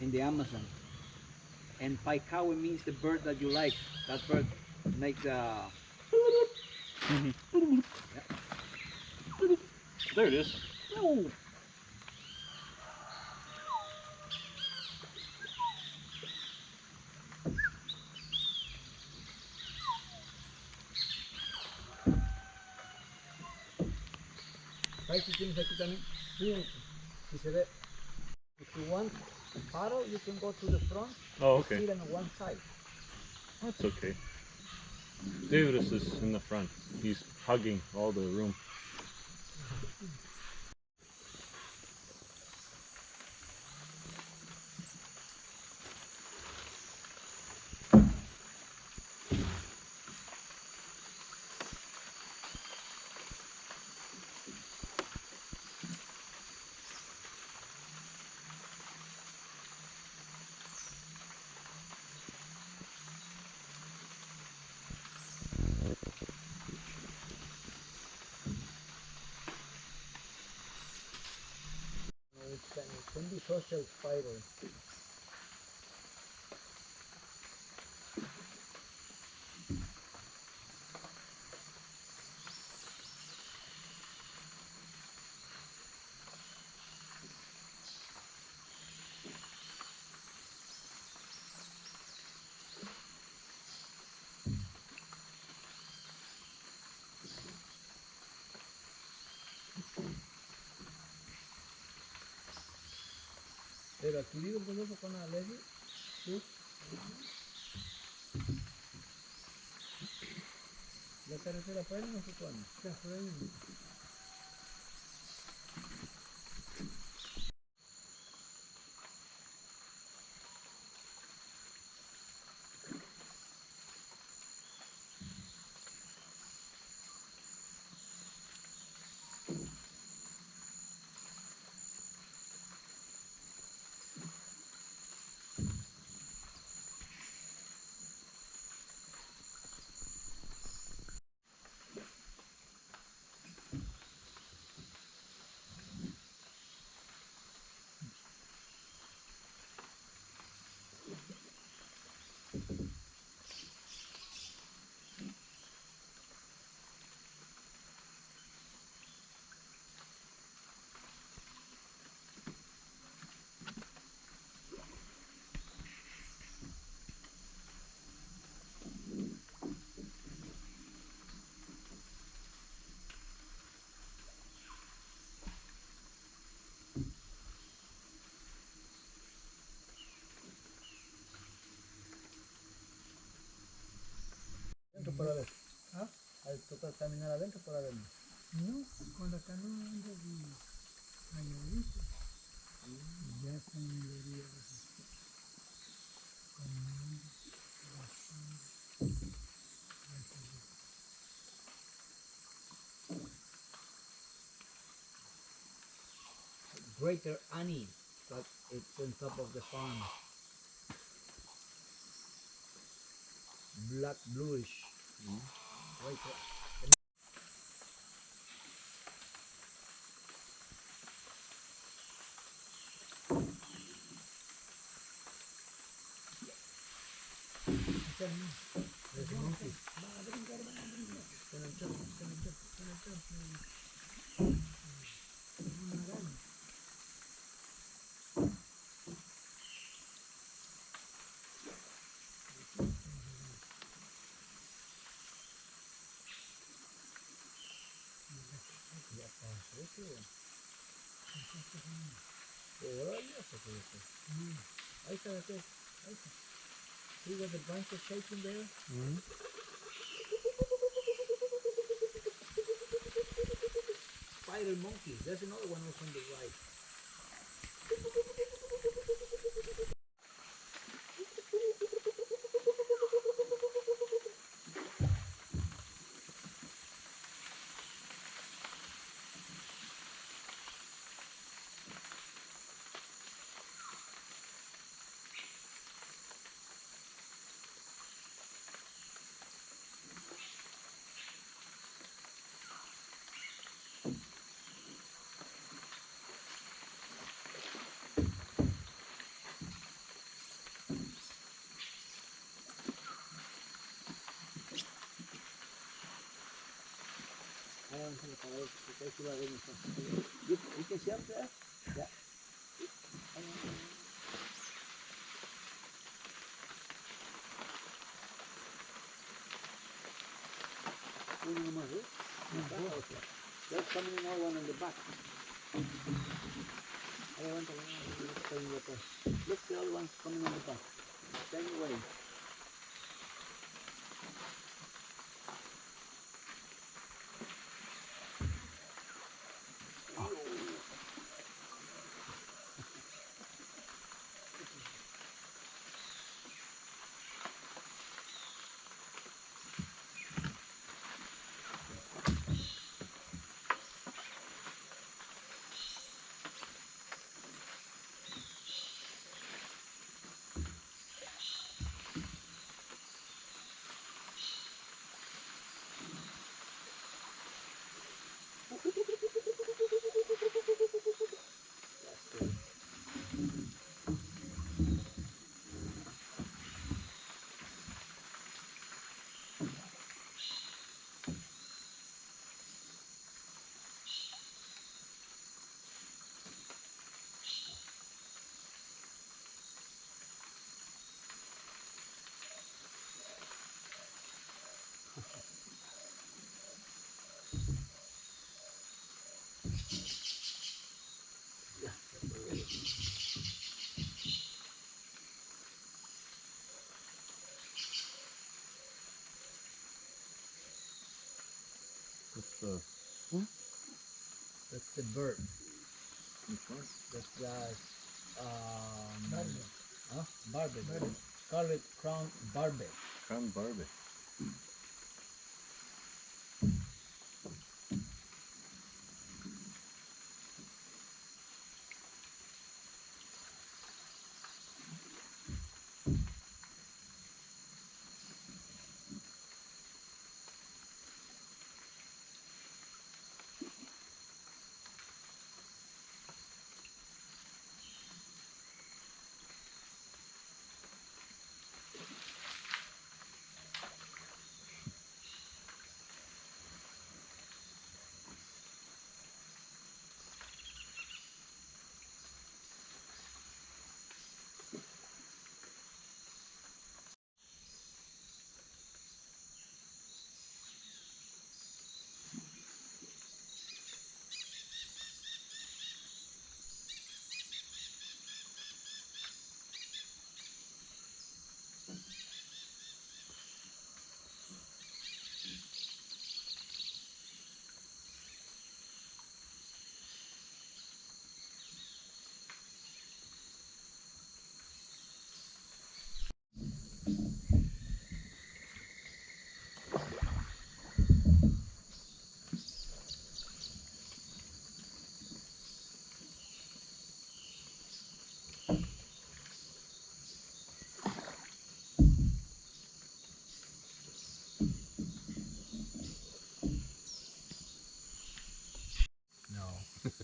in the Amazon. And paikawi means the bird that you like. That bird makes a. There it is. Oh. Ahí si tienes aquí también. Fíjense, si se ve. If you want a paddle, you can go to the front. Oh, and okay. sit on one side. That's okay. Davidus is in the front. He's hugging all the room. No, it can be social spider. Pero aquí vive el goloso con la Leslie. Sí. La carretera para él no sé cuándo. Ya, por ahí. Adentro por adentro. ¿Ah? Al tocar caminar adentro por adentro. No, con la canoa anda de mayorito. Y ya está en la orilla de sus caminando, bajando, Greater Annie, but it's on top of the farm. Black bluish. Greater. There's a monkey. Ya está, eso. Ahora ya se puede hacer. Ahí está, ahí está. See what the branch is shaking there? Spider monkeys. There's another one also on the right. You can see up there? Yeah. There's coming another one in the back. Look, the other one's coming in the back. Same way. What's the That's the bird. which one? That's the Barbet. barbet. Barbet. Scarlet crown barbet. Crown Barbie. No.